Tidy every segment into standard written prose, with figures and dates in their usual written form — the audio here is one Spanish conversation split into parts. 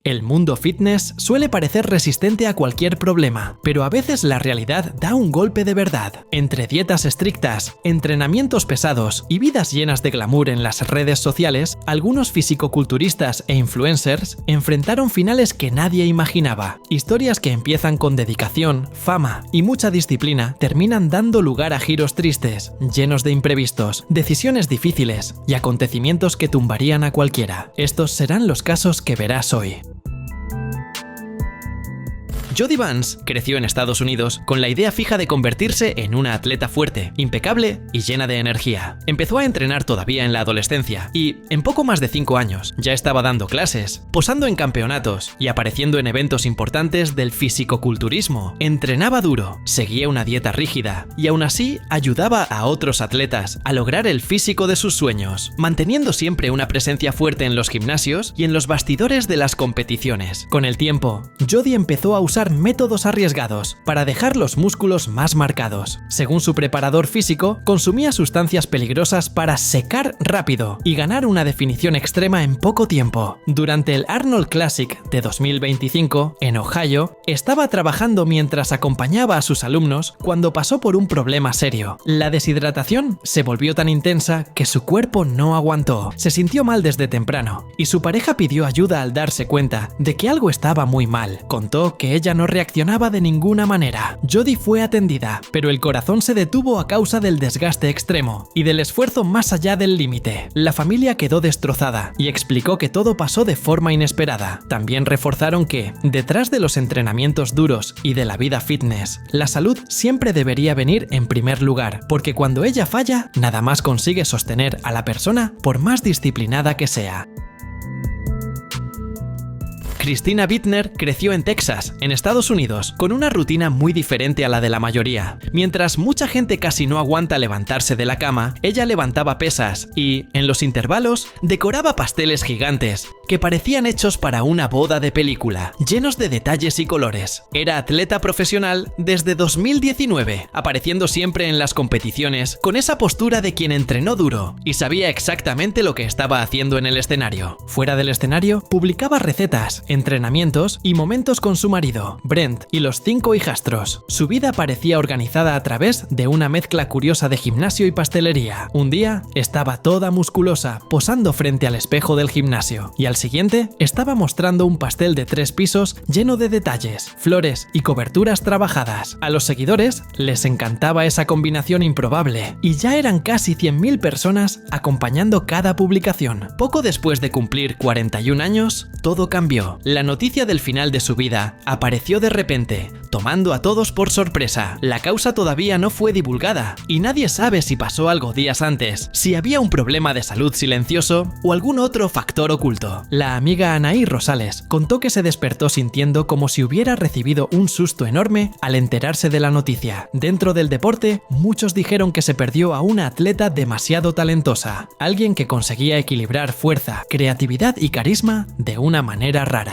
El mundo fitness suele parecer resistente a cualquier problema, pero a veces la realidad da un golpe de verdad. Entre dietas estrictas, entrenamientos pesados y vidas llenas de glamour en las redes sociales, algunos fisicoculturistas e influencers enfrentaron finales que nadie imaginaba. Historias que empiezan con dedicación, fama y mucha disciplina terminan dando lugar a giros tristes, llenos de imprevistos, decisiones difíciles y acontecimientos que tumbarían a cualquiera. Estos serán los casos que verás hoy. Jodie Vance creció en Estados Unidos con la idea fija de convertirse en una atleta fuerte, impecable y llena de energía. Empezó a entrenar todavía en la adolescencia y, en poco más de 5 años, ya estaba dando clases, posando en campeonatos y apareciendo en eventos importantes del fisicoculturismo. Entrenaba duro, seguía una dieta rígida y aún así ayudaba a otros atletas a lograr el físico de sus sueños, manteniendo siempre una presencia fuerte en los gimnasios y en los bastidores de las competiciones. Con el tiempo, Jodie empezó a usar métodos arriesgados para dejar los músculos más marcados. Según su preparador físico, consumía sustancias peligrosas para secar rápido y ganar una definición extrema en poco tiempo. Durante el Arnold Classic de 2025, en Ohio, estaba trabajando mientras acompañaba a sus alumnos cuando pasó por un problema serio. La deshidratación se volvió tan intensa que su cuerpo no aguantó. Se sintió mal desde temprano y su pareja pidió ayuda al darse cuenta de que algo estaba muy mal. Contó que ella no reaccionaba de ninguna manera. Jodie fue atendida, pero el corazón se detuvo a causa del desgaste extremo y del esfuerzo más allá del límite. La familia quedó destrozada y explicó que todo pasó de forma inesperada. También reforzaron que, detrás de los entrenamientos duros y de la vida fitness, la salud siempre debería venir en primer lugar, porque cuando ella falla, nada más consigue sostener a la persona por más disciplinada que sea. Christina Bittner creció en Texas, en Estados Unidos, con una rutina muy diferente a la de la mayoría. Mientras mucha gente casi no aguanta levantarse de la cama, ella levantaba pesas y, en los intervalos, decoraba pasteles gigantes que parecían hechos para una boda de película, llenos de detalles y colores. Era atleta profesional desde 2019, apareciendo siempre en las competiciones con esa postura de quien entrenó duro y sabía exactamente lo que estaba haciendo en el escenario. Fuera del escenario, publicaba recetas, entrenamientos y momentos con su marido, Brent, y los 5 hijastros. Su vida parecía organizada a través de una mezcla curiosa de gimnasio y pastelería. Un día estaba toda musculosa, posando frente al espejo del gimnasio, y al siguiente estaba mostrando un pastel de 3 pisos lleno de detalles, flores y coberturas trabajadas. A los seguidores les encantaba esa combinación improbable, y ya eran casi 100.000 personas acompañando cada publicación. Poco después de cumplir 41 años, todo cambió. La noticia del final de su vida apareció de repente, tomando a todos por sorpresa. La causa todavía no fue divulgada y nadie sabe si pasó algo días antes, si había un problema de salud silencioso o algún otro factor oculto. La amiga Anaí Rosales contó que se despertó sintiendo como si hubiera recibido un susto enorme al enterarse de la noticia. Dentro del deporte, muchos dijeron que se perdió a una atleta demasiado talentosa, alguien que conseguía equilibrar fuerza, creatividad y carisma de una manera rara.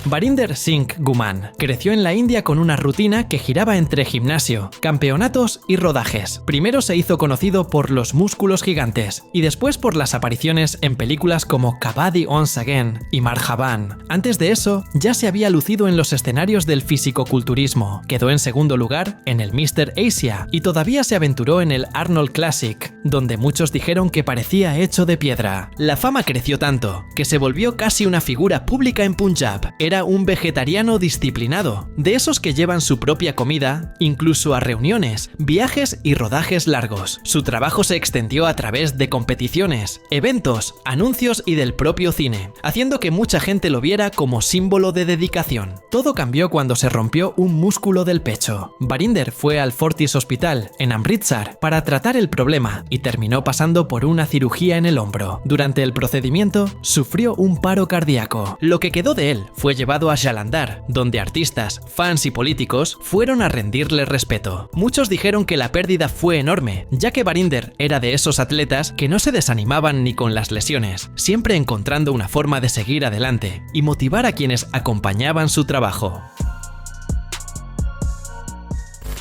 Barinder Singh Guman creció en la India con una rutina que giraba entre gimnasio, campeonatos y rodajes. Primero se hizo conocido por los músculos gigantes y después por las apariciones en películas como Kabaddi Once Again y Marhaban. Antes de eso, ya se había lucido en los escenarios del fisicoculturismo. Quedó en segundo lugar en el Mr. Asia y todavía se aventuró en el Arnold Classic, donde muchos dijeron que parecía hecho de piedra. La fama creció tanto que se volvió casi una figura pública en Punjab. Era un vegetariano disciplinado, de esos que llevan su propia comida, incluso a reuniones, viajes y rodajes largos. Su trabajo se extendió a través de competiciones, eventos, anuncios y del propio cine, haciendo que mucha gente lo viera como símbolo de dedicación. Todo cambió cuando se rompió un músculo del pecho. Barinder fue al Fortis Hospital, en Amritsar, para tratar el problema y terminó pasando por una cirugía en el hombro. Durante el procedimiento, sufrió un paro cardíaco. Lo que quedó de él fue llevado a Jalandhar, donde artistas, fans y políticos fueron a rendirle respeto. Muchos dijeron que la pérdida fue enorme, ya que Barinder era de esos atletas que no se desanimaban ni con las lesiones, siempre encontrando una forma de seguir adelante y motivar a quienes acompañaban su trabajo.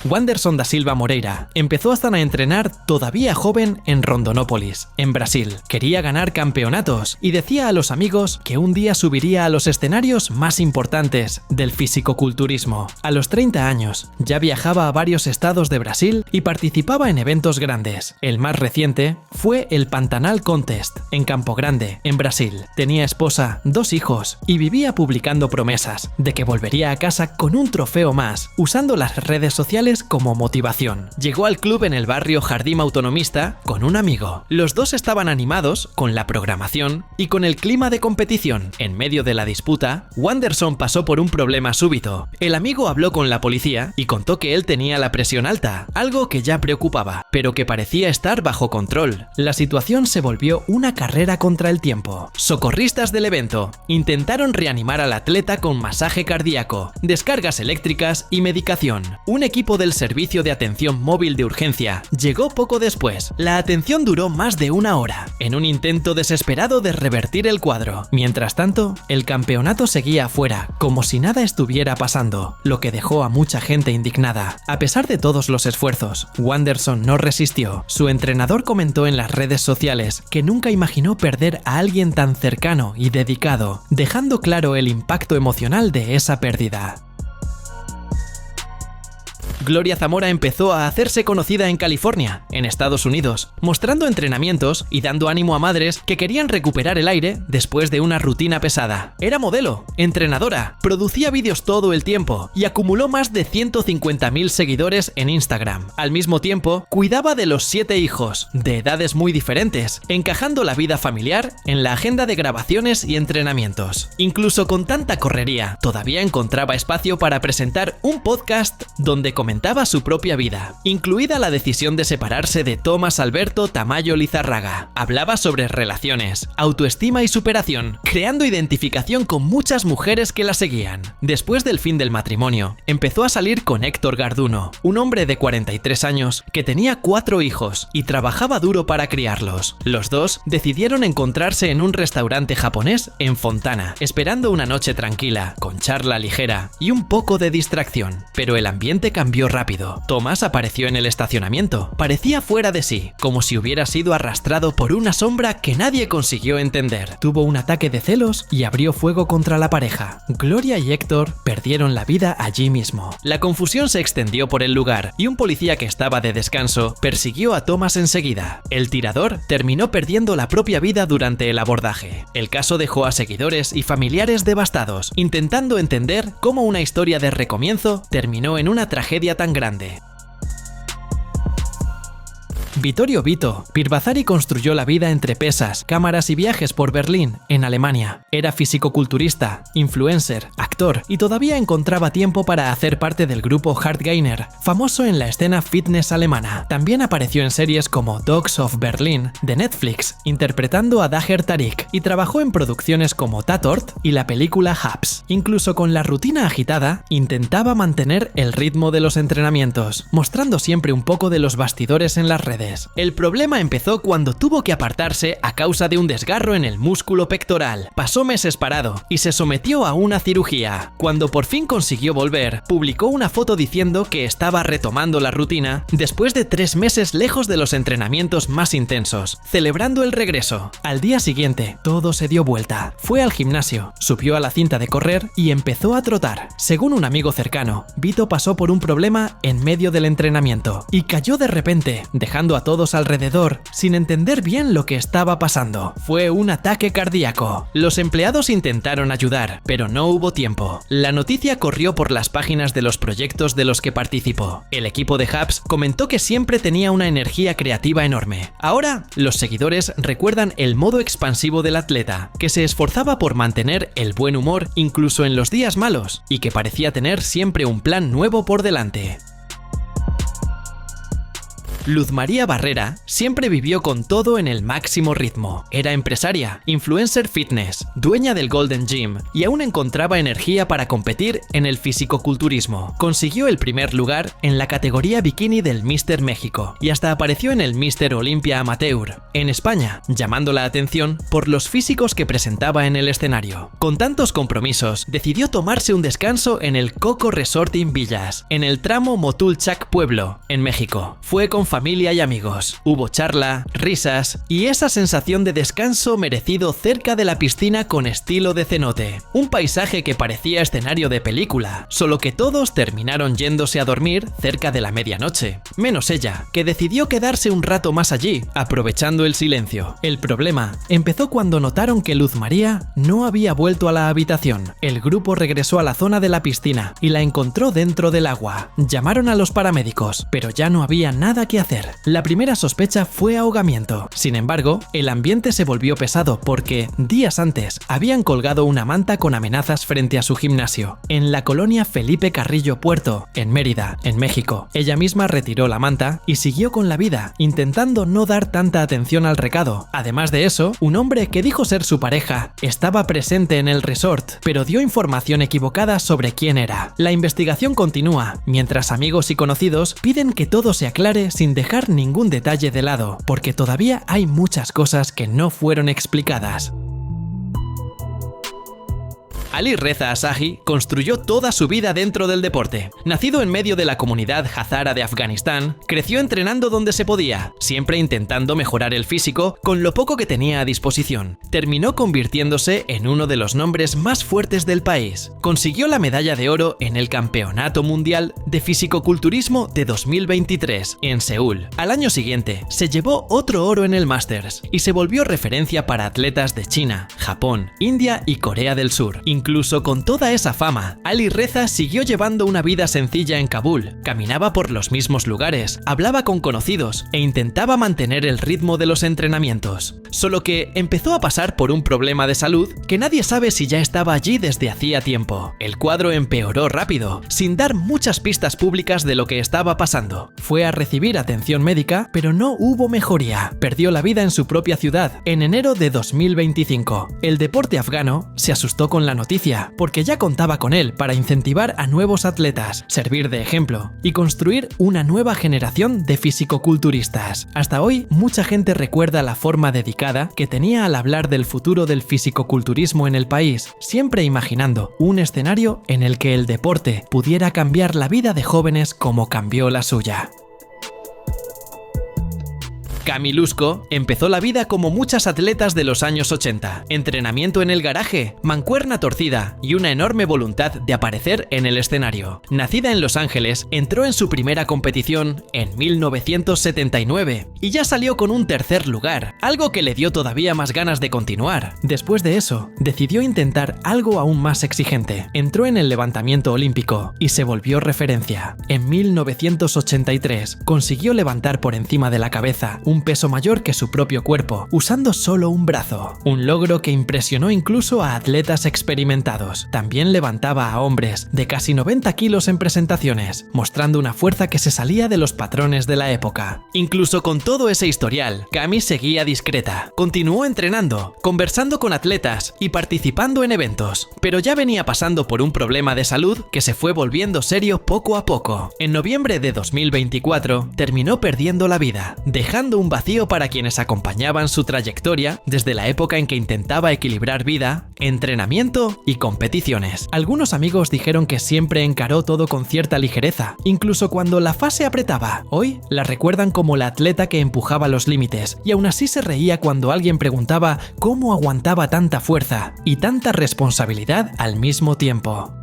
Wanderson da Silva Moreira empezó a entrenar todavía joven en Rondonópolis, en Brasil. Quería ganar campeonatos y decía a los amigos que un día subiría a los escenarios más importantes del fisicoculturismo. A los 30 años ya viajaba a varios estados de Brasil y participaba en eventos grandes. El más reciente fue el Pantanal Contest en Campo Grande, en Brasil. Tenía esposa, 2 hijos y vivía publicando promesas de que volvería a casa con un trofeo más, usando las redes sociales como motivación. Llegó al club en el barrio Jardín Autonomista con un amigo. Los dos estaban animados con la programación y con el clima de competición. En medio de la disputa, Wanderson pasó por un problema súbito. El amigo habló con la policía y contó que él tenía la presión alta, algo que ya preocupaba, pero que parecía estar bajo control. La situación se volvió una carrera contra el tiempo. Socorristas del evento intentaron reanimar al atleta con masaje cardíaco, descargas eléctricas y medicación. Un equipo del servicio de atención móvil de urgencia llegó poco después. La atención duró más de 1 hora, en un intento desesperado de revertir el cuadro. Mientras tanto, el campeonato seguía afuera, como si nada estuviera pasando, lo que dejó a mucha gente indignada. A pesar de todos los esfuerzos, Wanderson no resistió. Su entrenador comentó en las redes sociales que nunca imaginó perder a alguien tan cercano y dedicado, dejando claro el impacto emocional de esa pérdida. Gloria Zamora empezó a hacerse conocida en California, en Estados Unidos, mostrando entrenamientos y dando ánimo a madres que querían recuperar el aire después de una rutina pesada. Era modelo, entrenadora, producía vídeos todo el tiempo y acumuló más de 150.000 seguidores en Instagram. Al mismo tiempo, cuidaba de los 7 hijos, de edades muy diferentes, encajando la vida familiar en la agenda de grabaciones y entrenamientos. Incluso con tanta correría, todavía encontraba espacio para presentar un podcast donde comentaba su propia vida, incluida la decisión de separarse de Tomás Alberto Tamayo Lizarraga. Hablaba sobre relaciones, autoestima y superación, creando identificación con muchas mujeres que la seguían. Después del fin del matrimonio, empezó a salir con Héctor Garduno, un hombre de 43 años que tenía 4 hijos y trabajaba duro para criarlos. Los dos decidieron encontrarse en un restaurante japonés en Fontana, esperando una noche tranquila, con charla ligera y un poco de distracción. Pero el ambiente cambió rápido. Tomás apareció en el estacionamiento. Parecía fuera de sí, como si hubiera sido arrastrado por una sombra que nadie consiguió entender. Tuvo un ataque de celos y abrió fuego contra la pareja. Gloria y Héctor perdieron la vida allí mismo. La confusión se extendió por el lugar y un policía que estaba de descanso persiguió a Tomás enseguida. El tirador terminó perdiendo la propia vida durante el abordaje. El caso dejó a seguidores y familiares devastados, intentando entender cómo una historia de recomienzo terminó en una tragedia tan grande. Vittorio Vito Pirbazari construyó la vida entre pesas, cámaras y viajes por Berlín, en Alemania. Era fisicoculturista, influencer, actor y todavía encontraba tiempo para hacer parte del grupo Hardgainer, famoso en la escena fitness alemana. También apareció en series como Dogs of Berlin de Netflix, interpretando a Daher Tariq, y trabajó en producciones como Tatort y la película Hubs. Incluso con la rutina agitada, intentaba mantener el ritmo de los entrenamientos, mostrando siempre un poco de los bastidores en las redes. El problema empezó cuando tuvo que apartarse a causa de un desgarro en el músculo pectoral. Pasó meses parado y se sometió a una cirugía. Cuando por fin consiguió volver, publicó una foto diciendo que estaba retomando la rutina después de 3 meses lejos de los entrenamientos más intensos, celebrando el regreso. Al día siguiente, todo se dio vuelta. Fue al gimnasio, subió a la cinta de correr y empezó a trotar. Según un amigo cercano, Vito pasó por un problema en medio del entrenamiento y cayó de repente, dejando a todos alrededor sin entender bien lo que estaba pasando. Fue un ataque cardíaco. Los empleados intentaron ayudar, pero no hubo tiempo. La noticia corrió por las páginas de los proyectos de los que participó. El equipo de Hubs comentó que siempre tenía una energía creativa enorme. Ahora, los seguidores recuerdan el modo expansivo del atleta, que se esforzaba por mantener el buen humor incluso en los días malos, y que parecía tener siempre un plan nuevo por delante. Luz María Barrera siempre vivió con todo en el máximo ritmo. Era empresaria, influencer fitness, dueña del Golden Gym y aún encontraba energía para competir en el fisicoculturismo. Consiguió el primer lugar en la categoría bikini del Mr. México y hasta apareció en el Mr. Olympia Amateur, en España, llamando la atención por los físicos que presentaba en el escenario. Con tantos compromisos, decidió tomarse un descanso en el Coco Resort in Villas, en el tramo Motulchac Pueblo, en México. Fue con familia y amigos. Hubo charla, risas y esa sensación de descanso merecido cerca de la piscina con estilo de cenote. Un paisaje que parecía escenario de película, solo que todos terminaron yéndose a dormir cerca de la medianoche, menos ella, que decidió quedarse un rato más allí, aprovechando el silencio. El problema empezó cuando notaron que Luz María no había vuelto a la habitación. El grupo regresó a la zona de la piscina y la encontró dentro del agua. Llamaron a los paramédicos, pero ya no había nada que hacer. La primera sospecha fue ahogamiento. Sin embargo, el ambiente se volvió pesado porque, días antes, habían colgado una manta con amenazas frente a su gimnasio, en la colonia Felipe Carrillo Puerto, en Mérida, en México. Ella misma retiró la manta y siguió con la vida, intentando no dar tanta atención al recado. Además de eso, un hombre que dijo ser su pareja estaba presente en el resort, pero dio información equivocada sobre quién era. La investigación continúa, mientras amigos y conocidos piden que todo se aclare sin dejar ningún detalle de lado, porque todavía hay muchas cosas que no fueron explicadas. Ali Reza Asahi construyó toda su vida dentro del deporte. Nacido en medio de la comunidad hazara de Afganistán, creció entrenando donde se podía, siempre intentando mejorar el físico con lo poco que tenía a disposición. Terminó convirtiéndose en uno de los nombres más fuertes del país. Consiguió la medalla de oro en el Campeonato Mundial de Fisicoculturismo de 2023 en Seúl. Al año siguiente, se llevó otro oro en el Masters y se volvió referencia para atletas de China, Japón, India y Corea del Sur. Incluso con toda esa fama, Ali Reza siguió llevando una vida sencilla en Kabul, caminaba por los mismos lugares, hablaba con conocidos e intentaba mantener el ritmo de los entrenamientos. Solo que empezó a pasar por un problema de salud que nadie sabe si ya estaba allí desde hacía tiempo. El cuadro empeoró rápido, sin dar muchas pistas públicas de lo que estaba pasando. Fue a recibir atención médica, pero no hubo mejoría. Perdió la vida en su propia ciudad, en enero de 2025. El deporte afgano se asustó con la noticia, porque ya contaba con él para incentivar a nuevos atletas, servir de ejemplo y construir una nueva generación de fisicoculturistas. Hasta hoy, mucha gente recuerda la forma dedicada que tenía al hablar del futuro del fisicoculturismo en el país, siempre imaginando un escenario en el que el deporte pudiera cambiar la vida de jóvenes como cambió la suya. Cami Lusco empezó la vida como muchas atletas de los años 80. Entrenamiento en el garaje, mancuerna torcida y una enorme voluntad de aparecer en el escenario. Nacida en Los Ángeles, entró en su primera competición en 1979 y ya salió con un tercer lugar, algo que le dio todavía más ganas de continuar. Después de eso, decidió intentar algo aún más exigente. Entró en el levantamiento olímpico y se volvió referencia. En 1983 consiguió levantar por encima de la cabeza un peso mayor que su propio cuerpo, usando solo un brazo. Un logro que impresionó incluso a atletas experimentados. También levantaba a hombres de casi 90 kilos en presentaciones, mostrando una fuerza que se salía de los patrones de la época. Incluso con todo ese historial, Cami seguía discreta. Continuó entrenando, conversando con atletas y participando en eventos, pero ya venía pasando por un problema de salud que se fue volviendo serio poco a poco. En noviembre de 2024, terminó perdiendo la vida, dejando un vacío para quienes acompañaban su trayectoria desde la época en que intentaba equilibrar vida, entrenamiento y competiciones. Algunos amigos dijeron que siempre encaró todo con cierta ligereza, incluso cuando la fase apretaba. Hoy la recuerdan como la atleta que empujaba los límites y aún así se reía cuando alguien preguntaba cómo aguantaba tanta fuerza y tanta responsabilidad al mismo tiempo.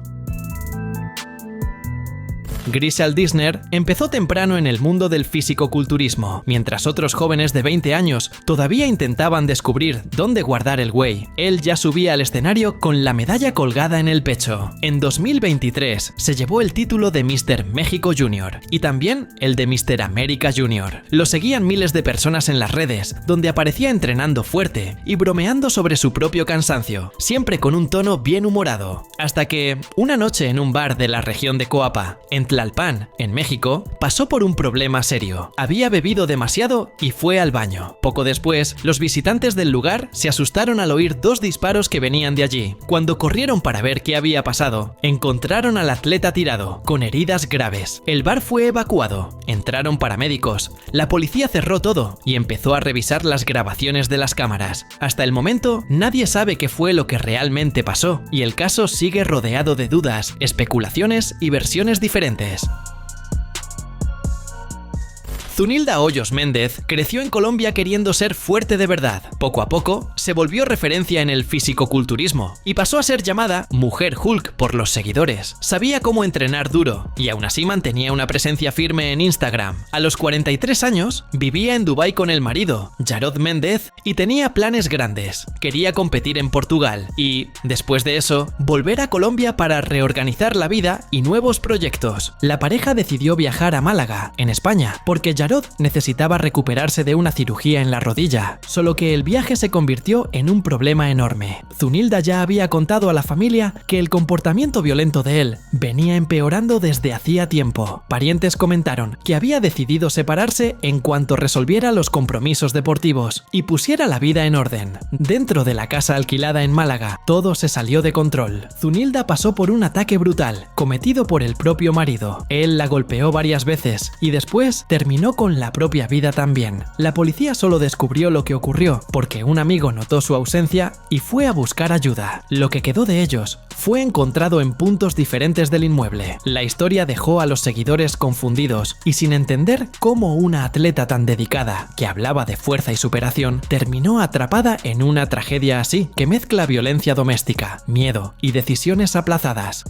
Grisel Dissner empezó temprano en el mundo del fisicoculturismo, mientras otros jóvenes de 20 años todavía intentaban descubrir dónde guardar el whey. Él ya subía al escenario con la medalla colgada en el pecho. En 2023 se llevó el título de Mr. México Junior y también el de Mr. América Junior. Lo seguían miles de personas en las redes, donde aparecía entrenando fuerte y bromeando sobre su propio cansancio, siempre con un tono bien humorado. Hasta que, una noche en un bar de la región de Coapa, en Tlalpan, en México, pasó por un problema serio. Había bebido demasiado y fue al baño. Poco después, los visitantes del lugar se asustaron al oír 2 disparos que venían de allí. Cuando corrieron para ver qué había pasado, encontraron al atleta tirado, con heridas graves. El bar fue evacuado. Entraron paramédicos. La policía cerró todo y empezó a revisar las grabaciones de las cámaras. Hasta el momento, nadie sabe qué fue lo que realmente pasó, y el caso sigue rodeado de dudas, especulaciones y versiones diferentes. Zunilda Hoyos Méndez creció en Colombia queriendo ser fuerte de verdad. Poco a poco, se volvió referencia en el fisicoculturismo y pasó a ser llamada Mujer Hulk por los seguidores. Sabía cómo entrenar duro y aún así mantenía una presencia firme en Instagram. A los 43 años, vivía en Dubái con el marido, Jarod Méndez, y tenía planes grandes. Quería competir en Portugal y, después de eso, volver a Colombia para reorganizar la vida y nuevos proyectos. La pareja decidió viajar a Málaga, en España, porque Jarod necesitaba recuperarse de una cirugía en la rodilla, solo que el viaje se convirtió en un problema enorme. Zunilda ya había contado a la familia que el comportamiento violento de él venía empeorando desde hacía tiempo. Parientes comentaron que había decidido separarse en cuanto resolviera los compromisos deportivos y pusiera la vida en orden. Dentro de la casa alquilada en Málaga, todo se salió de control. Zunilda pasó por un ataque brutal, cometido por el propio marido. Él la golpeó varias veces y después terminó con la propia vida también. La policía solo descubrió lo que ocurrió porque un amigo notó su ausencia y fue a buscar ayuda. Lo que quedó de ellos fue encontrado en puntos diferentes del inmueble. La historia dejó a los seguidores confundidos y sin entender cómo una atleta tan dedicada, que hablaba de fuerza y superación, terminó atrapada en una tragedia así, que mezcla violencia doméstica, miedo y decisiones aplazadas.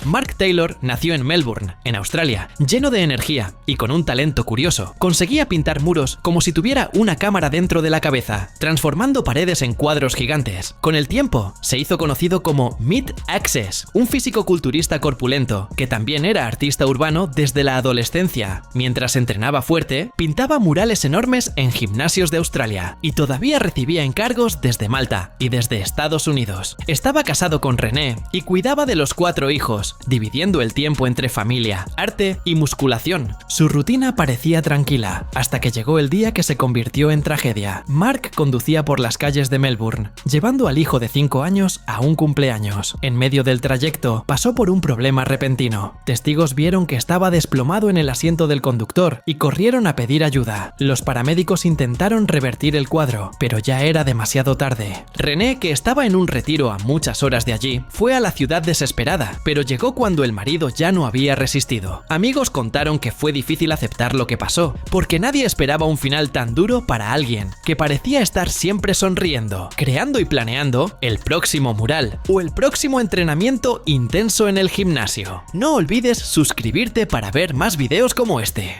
Mark Taylor nació en Melbourne, en Australia, lleno de energía y con un talento curioso. Conseguía pintar muros como si tuviera una cámara dentro de la cabeza, transformando paredes en cuadros gigantes. Con el tiempo, se hizo conocido como Meat Access, un fisicoculturista corpulento que también era artista urbano desde la adolescencia. Mientras entrenaba fuerte, pintaba murales enormes en gimnasios de Australia y todavía recibía encargos desde Malta y desde Estados Unidos. Estaba casado con René y cuidaba de los 4 hijos, dividiendo el tiempo entre familia, arte y musculación. Su rutina parecía tranquila, hasta que llegó el día que se convirtió en tragedia. Mark conducía por las calles de Melbourne, llevando al hijo de 5 años a un cumpleaños. En medio del trayecto, pasó por un problema repentino. Testigos vieron que estaba desplomado en el asiento del conductor y corrieron a pedir ayuda. Los paramédicos intentaron revertir el cuadro, pero ya era demasiado tarde. René, que estaba en un retiro a muchas horas de allí, fue a la ciudad desesperada, pero llegó cuando el marido ya no había resistido. Amigos contaron que fue difícil aceptar lo que pasó, porque nadie esperaba un final tan duro para alguien que parecía estar siempre sonriendo, creando y planeando el próximo mural o el próximo entrenamiento intenso en el gimnasio. No olvides suscribirte para ver más videos como este.